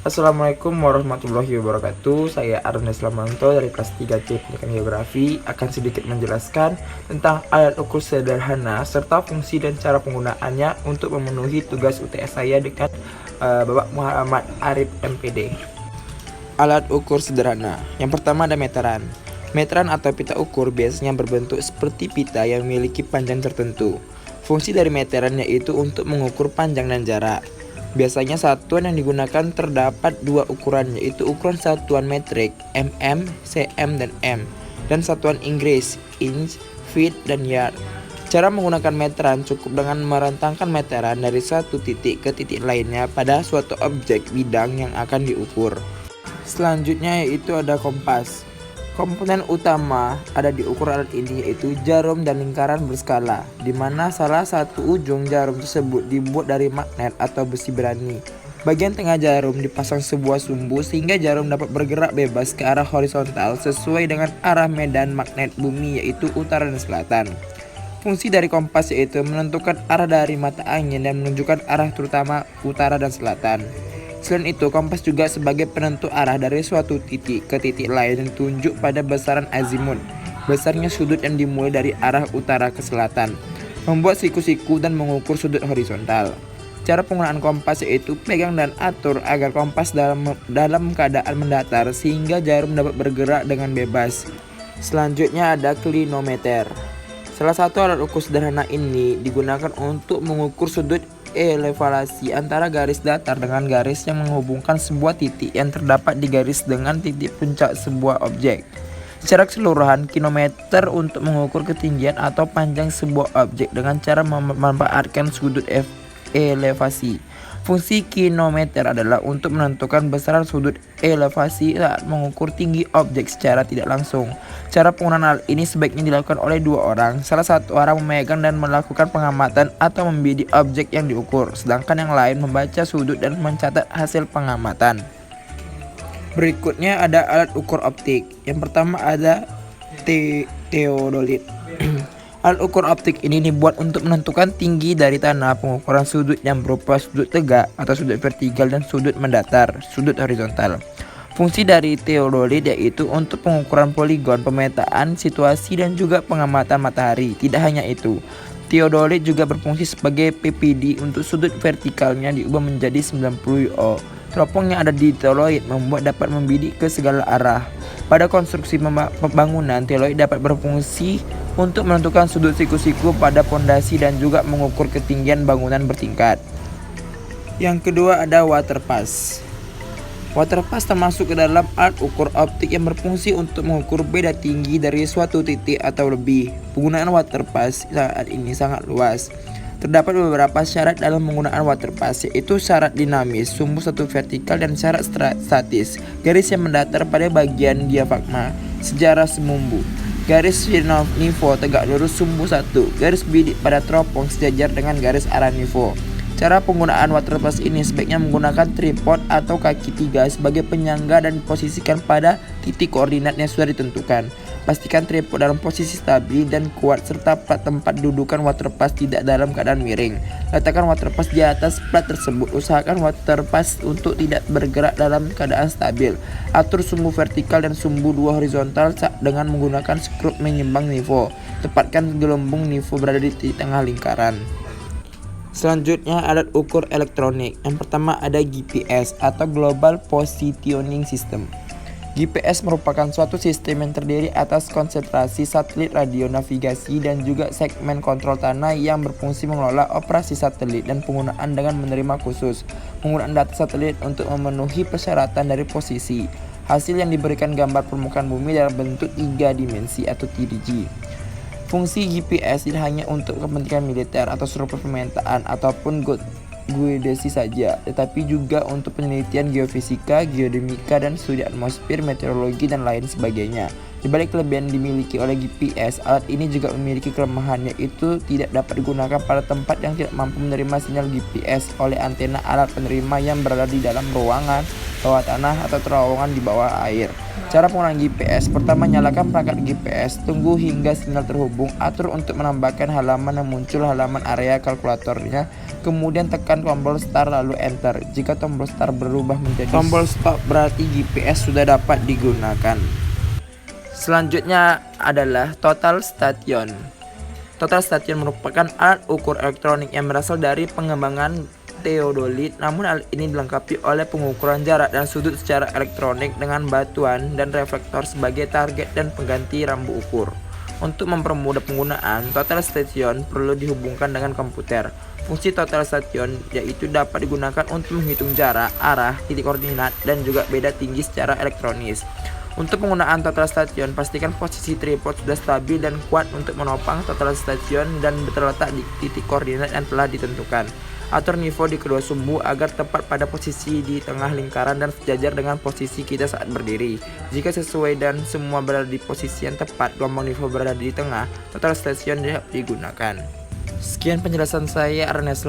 Assalamualaikum warahmatullahi wabarakatuh. Saya Arnes Lamanto dari kelas 3C Pendidikan Geografi akan sedikit menjelaskan tentang alat ukur sederhana serta fungsi dan cara penggunaannya untuk memenuhi tugas UTS saya dengan Bapak Muhammad Arif MPD. Alat ukur sederhana. Yang pertama ada meteran. Meteran atau pita ukur biasanya berbentuk seperti pita yang memiliki panjang tertentu. Fungsi dari meteran yaitu untuk mengukur panjang dan jarak. Biasanya satuan yang digunakan terdapat dua ukuran, yaitu ukuran satuan metrik mm, cm, dan m, dan satuan Inggris inch, feet, dan yard. Cara menggunakan meteran cukup dengan merentangkan meteran dari satu titik ke titik lainnya pada suatu objek bidang yang akan diukur. Selanjutnya yaitu ada kompas. Komponen utama ada di ukur alat ini yaitu jarum dan lingkaran berskala, di mana salah satu ujung jarum tersebut dibuat dari magnet atau besi berani. Bagian tengah jarum dipasang sebuah sumbu sehingga jarum dapat bergerak bebas ke arah horizontal sesuai dengan arah medan magnet bumi yaitu utara dan selatan. Fungsi dari kompas yaitu menentukan arah dari mata angin dan menunjukkan arah terutama utara dan selatan. Selain itu, kompas juga sebagai penentu arah dari suatu titik ke titik lain yang tunjuk pada besaran azimut, besarnya sudut yang dimulai dari arah utara ke selatan, membuat siku-siku dan mengukur sudut horizontal. Cara penggunaan kompas yaitu pegang dan atur agar kompas dalam keadaan mendatar sehingga jarum dapat bergerak dengan bebas. Selanjutnya ada klinometer. Salah satu alat ukur sederhana ini digunakan untuk mengukur sudut elevasi antara garis datar dengan garis yang menghubungkan sebuah titik yang terdapat di garis dengan titik puncak sebuah objek. Secara keseluruhan, kilometer untuk mengukur ketinggian atau panjang sebuah objek dengan cara memanfaatkan sudut elevasi. Fungsi kilometer adalah untuk menentukan besaran sudut elevasi saat mengukur tinggi objek secara tidak langsung. Cara penggunaan alat ini sebaiknya dilakukan oleh dua orang. Salah satu orang memegang dan melakukan pengamatan atau membidik objek yang diukur, sedangkan yang lain membaca sudut dan mencatat hasil pengamatan. Berikutnya ada alat ukur optik. Yang pertama ada teodolit. Alat ukur optik ini dibuat untuk menentukan tinggi dari tanah. Pengukuran sudut yang berupa sudut tegak atau sudut vertikal dan sudut mendatar, sudut horizontal. Fungsi dari teodolit yaitu untuk pengukuran poligon, pemetaan situasi, dan juga pengamatan matahari. Tidak hanya itu, teodolit juga berfungsi sebagai PPD untuk sudut vertikalnya diubah menjadi 90 UO. Teropong yang ada di teodolit membuat dapat membidik ke segala arah. Pada konstruksi pembangunan, teodolit dapat berfungsi untuk menentukan sudut siku-siku pada pondasi dan juga mengukur ketinggian bangunan bertingkat. Yang kedua ada waterpass. Waterpass termasuk ke dalam alat ukur optik yang berfungsi untuk mengukur beda tinggi dari suatu titik atau lebih. Penggunaan waterpass saat ini sangat luas. Terdapat beberapa syarat dalam penggunaan waterpass, yaitu syarat dinamis, sumbu satu vertikal, dan syarat statis, garis yang mendatar pada bagian diafragma, sejarah semumbu, garis nivo tegak lurus sumbu satu, garis bidik pada teropong sejajar dengan garis arah nivo. Cara penggunaan waterpass ini sebaiknya menggunakan tripod atau kaki tiga sebagai penyangga dan diposisikan pada titik koordinat yang sudah ditentukan. Pastikan tripod dalam posisi stabil dan kuat serta plat tempat dudukan waterpass tidak dalam keadaan miring. Letakkan waterpass di atas plat tersebut. Usahakan waterpass untuk tidak bergerak dalam keadaan stabil. Atur sumbu vertikal dan sumbu dua horizontal dengan menggunakan skrup menyimbang nivo. Tepatkan gelembung nivo berada di tengah lingkaran. Selanjutnya alat ukur elektronik. Yang pertama ada GPS atau Global Positioning System. GPS merupakan suatu sistem yang terdiri atas konsentrasi satelit radio navigasi dan juga segmen kontrol tanah yang berfungsi mengelola operasi satelit dan penggunaan dengan menerima khusus. Penggunaan data satelit untuk memenuhi persyaratan dari posisi. Hasil yang diberikan gambar permukaan bumi dalam bentuk 3 dimensi atau 3D. Fungsi GPS tidak hanya untuk kepentingan militer atau survei pemetaan ataupun geodesi saja, tetapi juga untuk penelitian geofisika, geodinamika, dan studi atmosfer, meteorologi, dan lain sebagainya. Di balik kelebihan dimiliki oleh GPS, alat ini juga memiliki kelemahan, yaitu tidak dapat digunakan pada tempat yang tidak mampu menerima sinyal GPS oleh antena alat penerima yang berada di dalam ruangan, bawah tanah, atau terowongan di bawah air. Cara penggunaan GPS: pertama, nyalakan perangkat GPS, tunggu hingga sinyal terhubung, atur untuk menambahkan halaman yang muncul halaman area kalkulatornya Kemudian tekan tombol start lalu enter. Jika tombol start berubah menjadi tombol stop, berarti GPS sudah dapat digunakan. Selanjutnya adalah total station. Total station merupakan alat ukur elektronik yang berasal dari pengembangan teodolit, namun alat ini dilengkapi oleh pengukuran jarak dan sudut secara elektronik dengan batuan dan reflektor sebagai target dan pengganti rambu ukur. Untuk mempermudah penggunaan, total station perlu dihubungkan dengan komputer. Fungsi total station yaitu dapat digunakan untuk menghitung jarak, arah, titik koordinat, dan juga beda tinggi secara elektronis. Untuk penggunaan total station, pastikan posisi tripod sudah stabil dan kuat untuk menopang total station dan terletak di titik koordinat yang telah ditentukan. Atur nivo di kedua sumbu agar tepat pada posisi di tengah lingkaran dan sejajar dengan posisi kita saat berdiri. Jika sesuai dan semua berada di posisi yang tepat, gelombang nivo berada di tengah, total station dapat digunakan. Sekian penjelasan saya, Ernest.